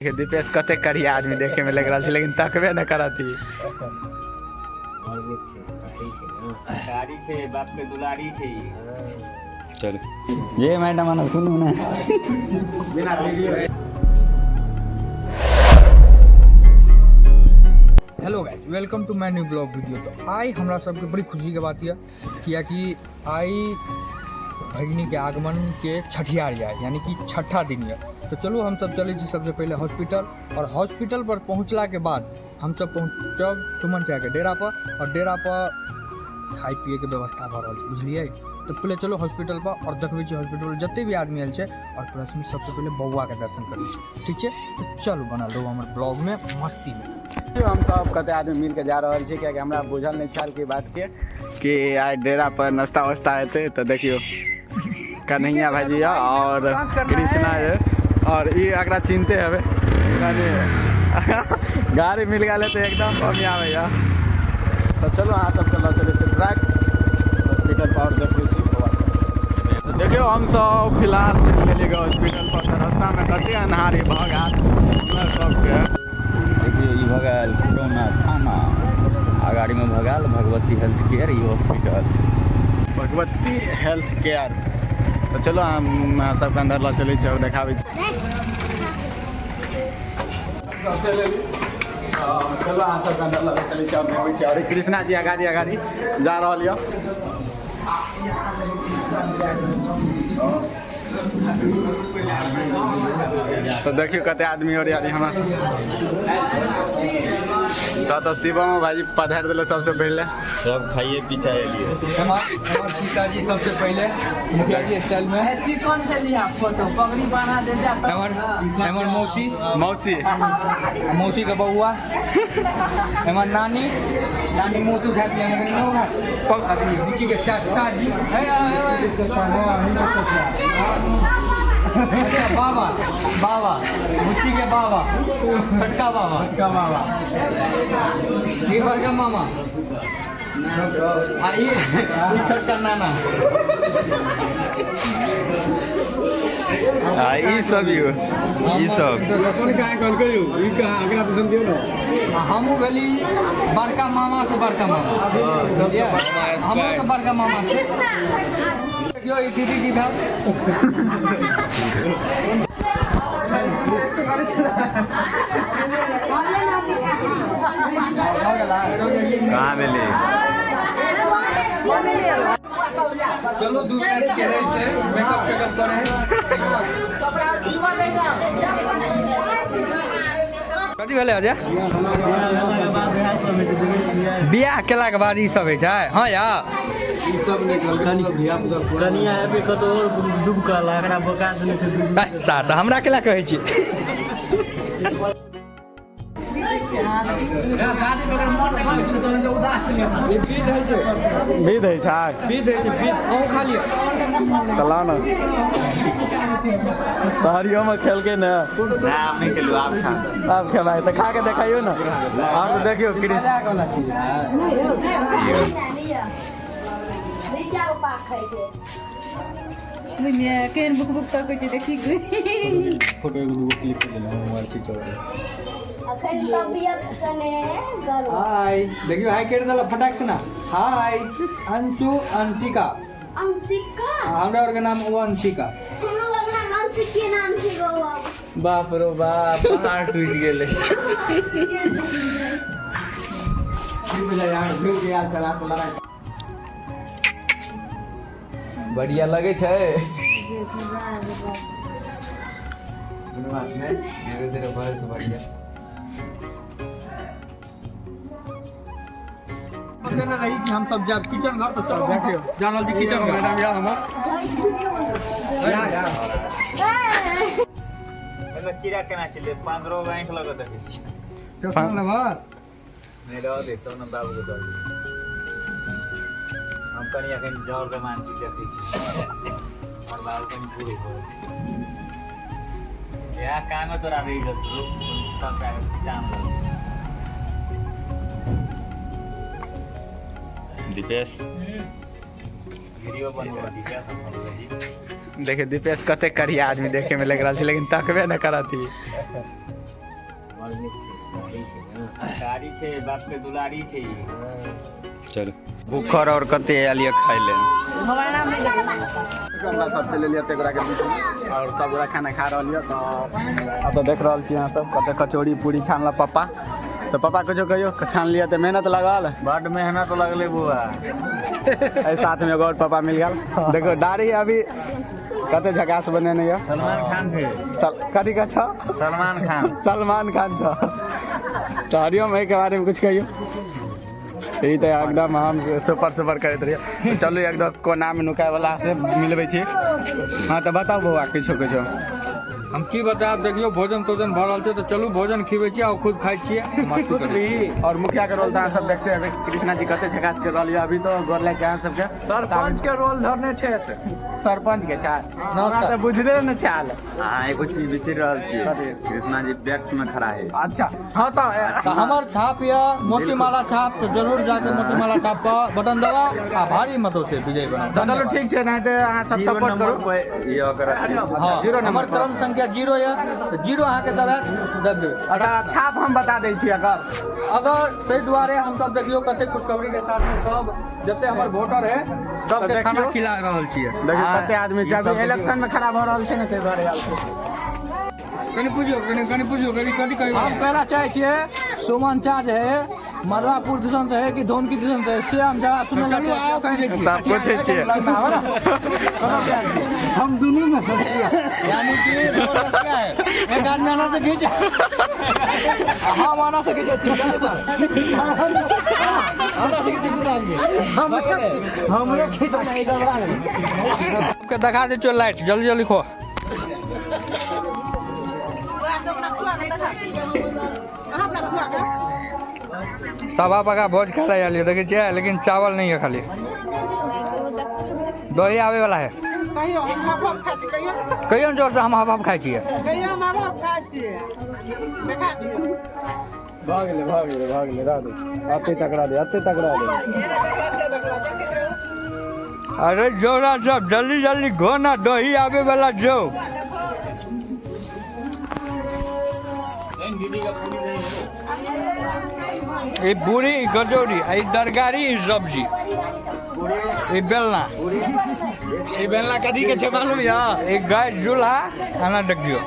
दीपेश कते करिया आदमी देखे में लग रहा है, लेकिन तकबे न करती। बाप के दुलारी छे। चल ये मैडम आना सुनू ना। Hello guys, welcome to my new blog video. तो आई हमरा सबके बड़ी खुशी के बात यह किया कि आई भगिनी के आगमन के छठियार जाए, यानी कि छठा दिन है। तो चलो हम सब चले जी सबसे पहले हॉस्पिटल, और हॉस्पिटल पर पहुंचला के बाद हम सब पहुँचब सुमन चाय के डेरा पर, और डेरा पर खाए पिए के व्यवस्था भऽ रहल छै, बुझलिए। तो पहले चलो हॉस्पिटल पर और देखबै छी हॉस्पिटल जते भी आदमी आयल छै, और प्लस में सबसे पहले बौआ के दर्शन करै छी, ठीक है। तो चलो बनल रहू हमर ब्लॉग में मस्ती में। हम सब कते आदमी मिल के जा रहा है, क्या हमरा बुझल नहीं छल की बात के कि आज डेरा पर नाश्ता वास्ता हेतै। तो देखियो कन्हैया भाजी और कृष्णा है, और ये अगरा चिंते हवे गाड़ी मिल गए तो एकदम कमी आवे। तो चलो अहाँ सबके लऽ चलै छै डायरेक्ट हॉस्पिटल पर, देखै छी। तो देखियो हम सब फिलहाल चलि गेलियै हॉस्पिटल पर। तो रास्ता में कते अन्हारी भऽ गेल हमरा सबके। देखिए ई भऽ गेल कोरोना थाना, आ गाड़ी में भऽ गेल भगवती हेल्थ केयर ई हॉस्पिटल, भगवती हेल्थ केयर। तो चलो हम सबके अंदर लऽ चलै छै और देखाबै छी। चलो अहाँ सबके अंदर लऽ चलै छै और देखाबै छी। और कृष्णा जी अगाड़ी अगाड़ी जा रहल यऽ। तो देखियो कते आदमी और यारी हमरा तो शिवम भाजी पधार दिले सबसे पहले। सब खाइए पीछा एलिए। हमार पिताजी सबसे पहले मुखिया जी स्टाइल में चिकन से लिया फोटो पगड़ी बना दे जा। हमार मौसी मौसी मौसी का बउआ, हमार नानी मुँह तो उठा दिया नीचे के चाचा जी, बाबा बाबा मुच्ची के बाबा, छटका बाबा ये बड़का मामा, ये छोटका नाना, ई सब ई सब हमू भेली बड़का मामा से बड़का मामा, हमरो के बड़का मामा से। देखियो ई दीदी की भेल कहाँ मिली। चलो दूर के रेस्ट है, मेकअप करे कथी भेलै अजय? बियाह केला के बाद ई सब होइ छै। हाँ यार ई सब कनिया एबे कतो और दुबका लागरा बोका सुनै छै। साथ हमरा केला कहै छी। विध है खा लियो चला ना तहरियो में खेल के ना नहीं खेलू आप खेलाए तो खा के दिखाइयो ना। और तो देखियो केहन बुक बुक तक छै देखी फोटो एगो क्लिक कर देना मोबाइल स्विच ऑफ। हाय देखियो हाय कर देला फटाक से ना। हाय अंशु अंशिका हमरा और के नाम वो अंशिका। बाप रो बाप पहाड़ टूट गेले। बढ़िया लगे छै। धीरे धीरे बढ़िया रही कि हम सब जब किचन घर तो चलो देखियो जानल जी किचन घर मैडम यार हमर एमे कीड़ा केना चले 15 बैंक लगत है। तो सुन ले बात नहीं रह दे तो न बाबू को दे। हम कनी अखन जोर के मान छी देखै छी और बाबू कनी पूरी हो छै या काम तोरा रही गयो सब काम लग। दीपेश देखिए दीपेश कते करिया आदमी देखे में लग रहा है, लेकिन तकबे न करा थी। गाड़ी छे बाप के दुलारी छे। चलो भूखर और कते आलिए खाइ ले। हमरा सब चले लिया तेकरा के बीच में और सब गोरा खाना खा रहल लिया। तो अब तो देख रहल छी यहाँ सब कते कचौड़ी पूरी छानला पापा। तो पापा कुछ कहियो छान लिया तो मेहनत लगल, बड मेहनत लगले बुआ। साथ में एगो और पापा मिल गया। देखो दाढ़ी अभी कते झकास बने नहीं है। सलमान खान थे। कथी का छ? सलमान खान। सलमान खान छ। तो हरिओम के बारे में कुछ कहियो। यही तो एकदम हम सुपर करते रहिए। चलो एकदम कोना में नुकाय वाला से मिलबे छी। हाँ तो बताओ बउआ किछो किछो। हम की बताब, देखियो भोजन तोजन भर रहल छै तो चलू भोजन खिबै छी और खुद खाइ छियै। और मुखिया के रोल सब देखते हैं कृष्णा जी कते झकास कर रही है। अभी तो गोरले के सबके सरपंच के रोल धरने छे। सरपंच के चाल नमस्कार बुझले न चाल। हां एगो चीज बिसर रहल छी, कृष्णा जी बैक्स में खड़ा है। अच्छा हां तो हमर छाप या मोतीमाला छाप तो जरूर जाके मोतीमाला छाप का बटन दबा आ भारी मतों से विजय बना। चलो ठीक है, नहीं तो अहाँ सब सपोर्ट करो। ये अगर हां जीरो नंबर क्रम संख्या 0 है तो 0 अहाँ के दबा दबे। छाप हम बता दै छी। अगर ताहि दुआरे हम सब देखियो कते खुशखबरी के साथ में सब जते हमर वोटर है सबके खाना खिला रहल छियै। देखियो कते आदमी जब इलेक्शन में खराब हो रहल छै ने ताहि दुआरे आयल छै। कनी पूछियो कनी कही हम कहना चाहे छियै सुमन चा जे है मधुपुर दिसन से है कि धोनकी दिसन से से हम जरा सुनल तब पूछे छियै हम दोनों में यानी कि दो रसिया है एक आदमी आना से खींच हम आना से किछो छी आना से किछो आदमी हमरे खींचना है गड़बड़ा है। के दिखा दे चो लाइट जल्दी जल्दी लिखो। सवा पका भोज खा रहा देखिए छियै, लेकिन चावल नहीं है, खाली दही आवे वाला है। कहियो जोर से हम हवा खाई छियै। भागले राधे आते तकड़ा दे। अरे जोरा सब जल्दी जल्दी घो ना, दही आवे वाला जो। ये पूरी कचौड़ी, ये तरकारी, ये सब्जी, ये बेलना कथी के छै मालूम या? एक गैस चूल्हा खाना देखियो।